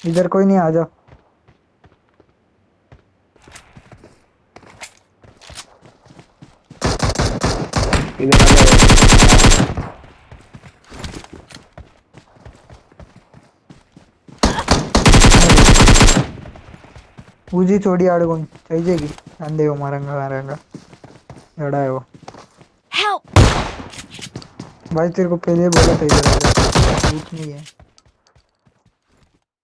इधर कोई नहीं, आ जाओ। इधर आ जाओ। पूजी चोड़ी आड़गोन चाहिए अंधे वो मारेंगा मारेंगा लड़ा है वो। Help! भाई तेरे को पहले बोला था इधर आ जा, झूठ नहीं है।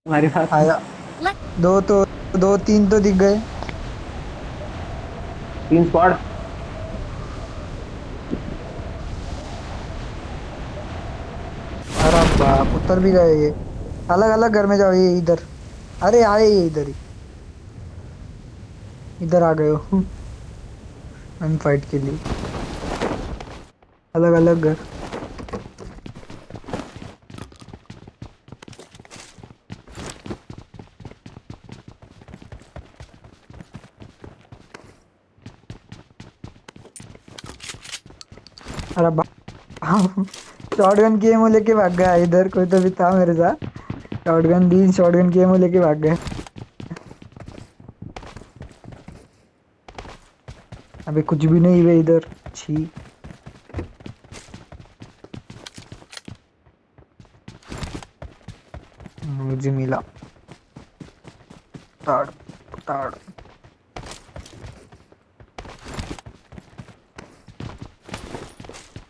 हमारे पास आया। Let दो तो, दो तीन तो दिख गए। 3 स्क्वाड। अरे बाप, उतर भी गए ये। अलग अलग घर में जाओ, ये इधर। अरे आए ये इधर ही, इधर आ गए हो हम फाइट के लिए। अलग अलग घर। अरे बाप शॉटगन की एमो लेके भाग गया इधर, कोई तो भी था मेरे साथ। शॉटगन दी, शॉटगन की एमो लेके भाग गए। अबे कुछ भी नहीं हुए इधर, छी। मुझे मिला ताड़ ताड़।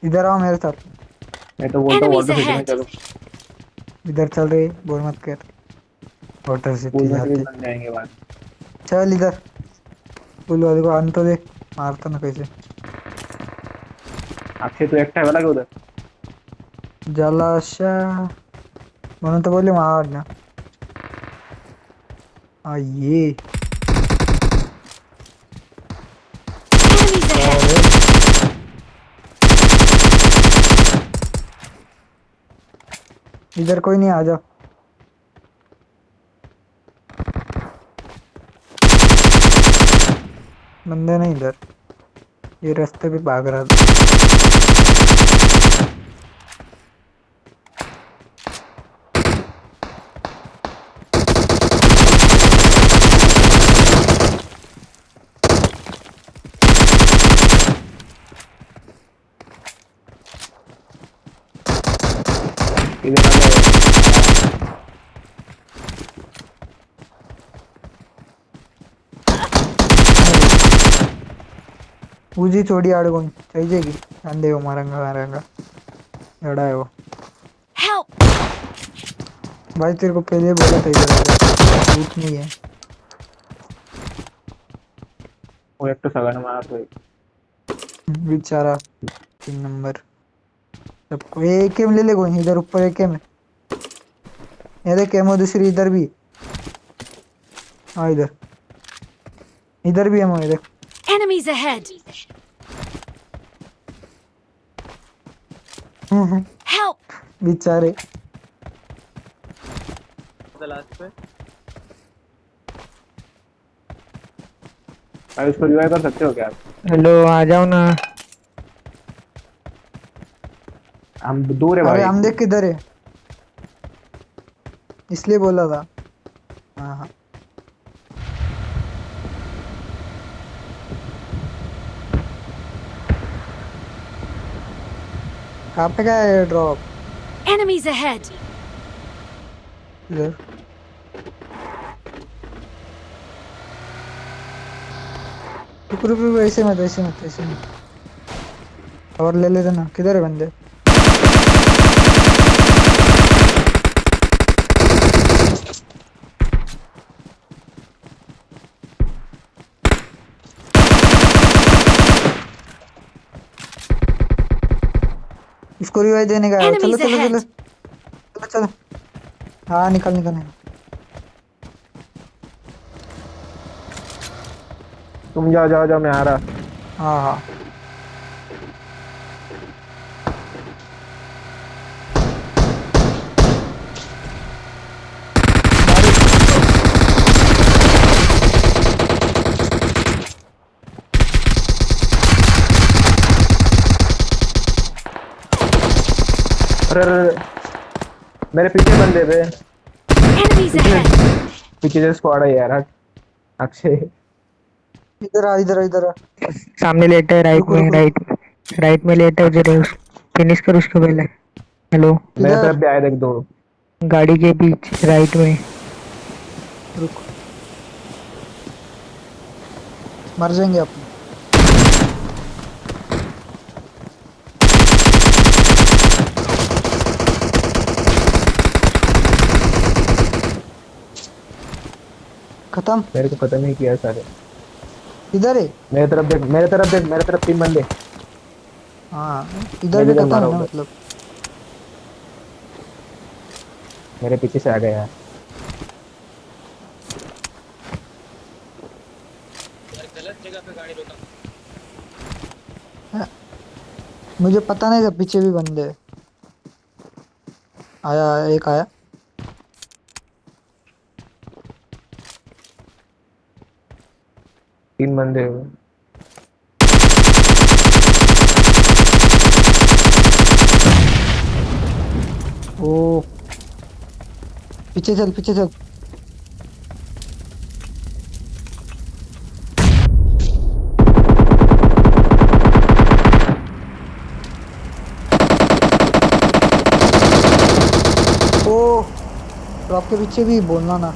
इधर आओ मेरे साथ। मैं तो बोलता हूँ enemies वाटर सिटी में ahead! चलो। इधर चल रहे, बोल मत कर। वाटर पूल सिटी में से भी जाते। बन जाएंगे बाद। चल इधर, पुल वाले को आने तो दे। मारता ना कैसे। अक्षय तू एकटा है वाला उधर। जलाशय म्हणून तो बोले मार ना। ये Enemies ahead! अरे, इधर कोई नहीं, आ जाओ। बंदे नहीं इधर, ये रास्ते पे भाग रहा था। इधर आ जाओ। पूजी चोड़ी आड़गोन चाहिए अंधे वो मारेंगा मारेंगा लड़ा है वो। Help! भाई तेरे को पहले बोला था इधर आ जा, झूठ नहीं है। वो एक तो सगन मार तो बेचारा 3 नंबर। सबको एक एम ले ले, कोई इधर ऊपर एक एम है। ये देख एमो दूसरी इधर भी। हाँ इधर, इधर भी एमो है देख। Enemies ahead! Help! बेचारे। लास्ट पे। भाई उसको रिवाइव कर सकते हो क्या आप? हेलो, आ जाओ ना। हम दूर है अरे भाई। हम देख किधर है, इसलिए बोला था। हाँ हाँ। कहाँ पे गया है ड्रॉप? Enemies ahead! इधर। रुक रुक रुक, ऐसे मत ऐसे मत ऐसे मत। और ले लेते ना, किधर है बंदे? इसको रिवाइव देने का है। चलो Enemies चलो चलो ahead! चलो चलो। हाँ निकल निकल निकल। तुम जाओ जाओ जाओ, मैं आ रहा। हाँ हाँ। अरे अरे, मेरे पीछे बंदे थे। Enemies ahead! पीछे से स्क्वाड है यार। अक्षय इधर आ इधर आ इधर आ। सामने लेटा है, राइट रुको में, रुको रुको। राइट में लेटा है उधर। फिनिश कर उसको पहले। हेलो। मेरे इधर तरफ भी आए देख दो। गाड़ी के पीछे राइट में। रुको, मर जाएंगे अपन। खत्म। मेरे को खत्म ही किया सारे। इधर है। मेरे तरफ देख, मेरे तरफ देख, मेरे तरफ 3 बंदे। हाँ इधर मैं भी जिधर खत्म मारा है ना उधर मतलब। मेरे पीछे से आ गया यार। हाँ, मुझे पता नहीं था पीछे भी बंदे हैं। आया आया, एक आया। 3 बंदे। ओ पीछे चल पीछे चल। ओ ड्रॉप के पीछे भी बोलना ना।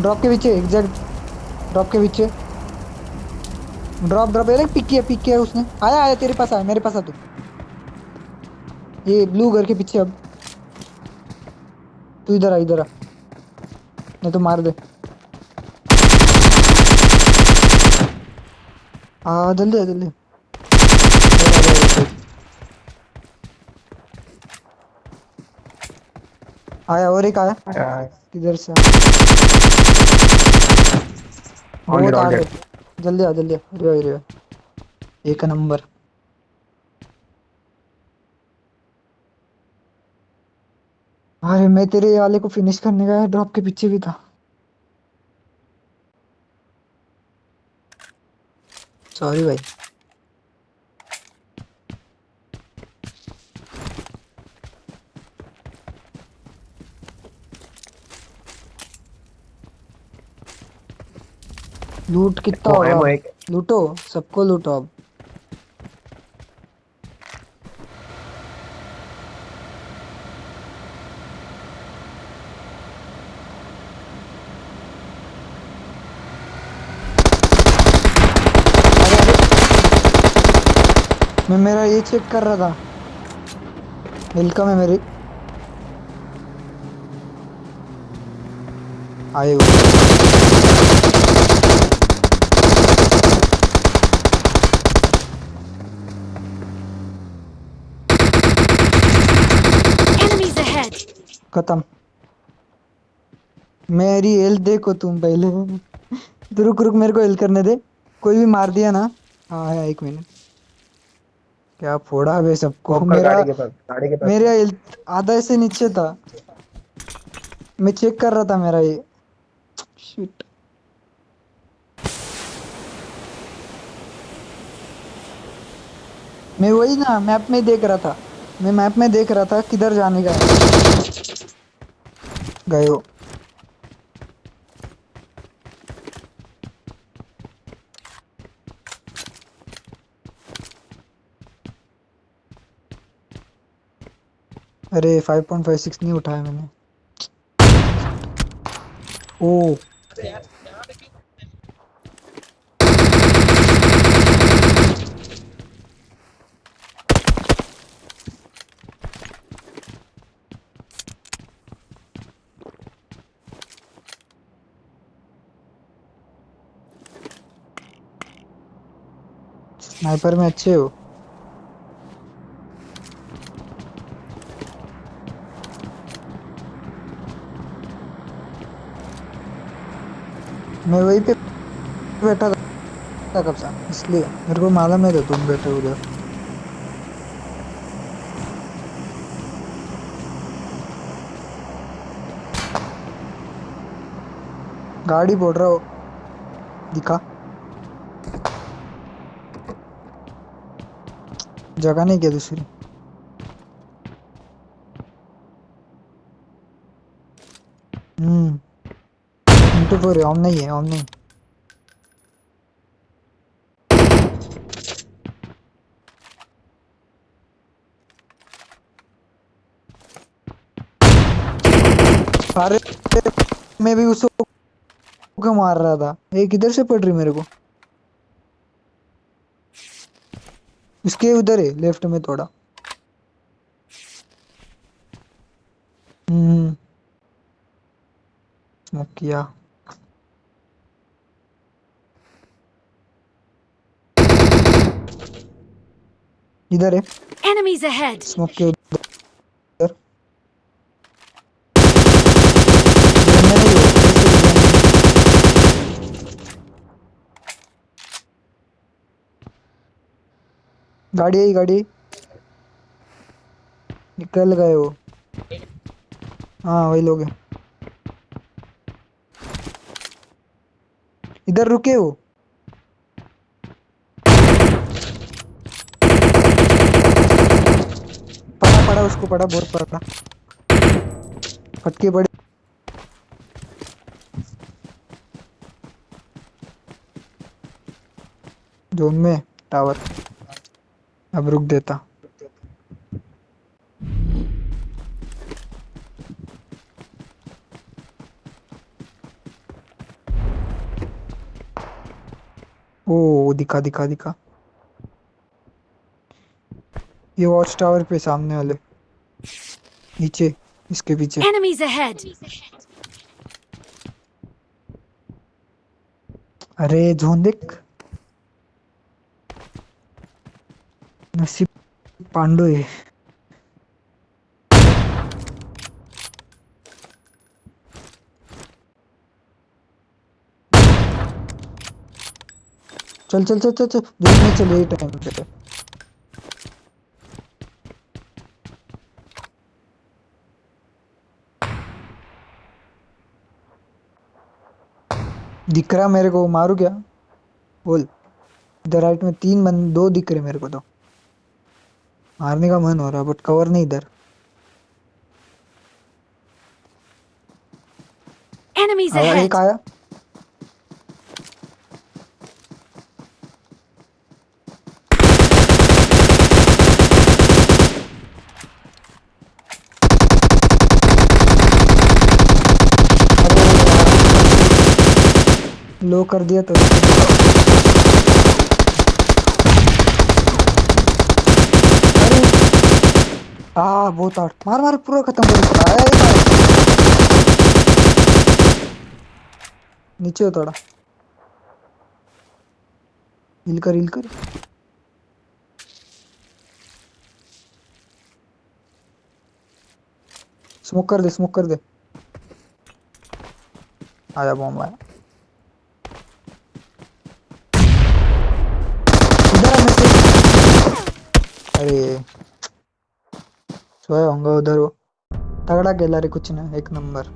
ड्रॉप के पीछे एग्जैक्ट। ड्रॉप के पीछे। ड्रॉप ड्रॉप पिक किया उसने। आया आया तेरे पास आया, मेरे पास आ तू। ये ब्लू घर के पीछे अब। तू इधर आ इधर आ, नहीं तो मार दे। जल्दी आ जल्दी। और आ जाएगा कोई। आया और एक आया। किधर से ऑन डेड, बहुत ऑन हार्ड डेड। है। जल्दी आ जल्दी आ, अरे अरे एक नंबर। अरे मैं तेरे वाले को फिनिश करने गया, ड्रॉप के पीछे भी था। सॉरी भाई। लूट कितना वो होगा एमो अब? एक। लूटो, सबको लूटो अब। अरे मैं मेरा ये चेक कर रहा था। वेलकम है मेरी। आए वो। Enemies ahead! खत्म। मेरी हेल्थ देखो तुम पहले। तो रुक रुक, मेरे को हेल्थ करने दे। कोई भी मार दिया ना। हाँ है, एक मिनट। क्या फोड़ा बे सबको। स्कोप कर मेरा गाड़ी के पास, गाड़ी के पास मेरा है। हेल्थ आधा से नीचे था। मैं चेक कर रहा था मेरा ये। शिट। मैं वही ना मैप में देख रहा था। मैं मैप में देख रहा था किधर जाने का है। गए हो। अरे 5.56 नहीं उठाया मैंने। ओ स्नाइपर में अच्छे हो। मैं वहीं पे बैठा था कब से, इसलिए मेरे को मालूम नहीं था तुम बैठे हो उधर। गाड़ी बोल रहा हो। दिखा। जगह नहीं क्या दूसरी। हम्म। स्लिप हो रहे, ऑन नहीं है, ऑन नहीं। अरे मैं भी उसको क्यों मार रहा था, एक इधर से पड़ रही मेरे को। उसके उधर है, लेफ्ट में थोड़ा। हम्म। स्मोक किया। इधर है, Enemies ahead! स्मोक के उधर। जोन में नहीं हो, गाड़ी आई, गाड़ी। निकल गए वो। हाँ वही लोग हैं। इधर रुके हो। पड़ा पड़ा, उसको पड़ा, बहुत पड़ा। फटके पड़े जोन में। टावर अब रुक देता। ओ दिखा दिखा दिखा, ये वॉच टावर पे सामने वाले, नीचे, इसके पीछे। Enemies ahead! अरे जोन देख, नसीब पांडु है। चल चल चल चल चल, जोन में चल, यही टाइम पे। दिख रहा मेरे को, मारू क्या? बोल। इधर राइट में दो दिख रहे मेरे को तो। मारने का मन हो रहा, बट कवर नहीं इधर। Enemies आया, ahead! एक आया। अरे यार, लो कर दिया तो। अरे बहुत आठ, मार मार, पूरा खत्म कर इसका। आया एक आया। नीचे हो थोड़ा, हिल कर, हिल कर। स्मोक कर दे, स्मोक कर दे। आया, बॉम्ब आया। इधर है, मैं से। अरे सोया होऊंगा उधर वो। तगड़ा खेला रे, कुछ ना, एक नंबर।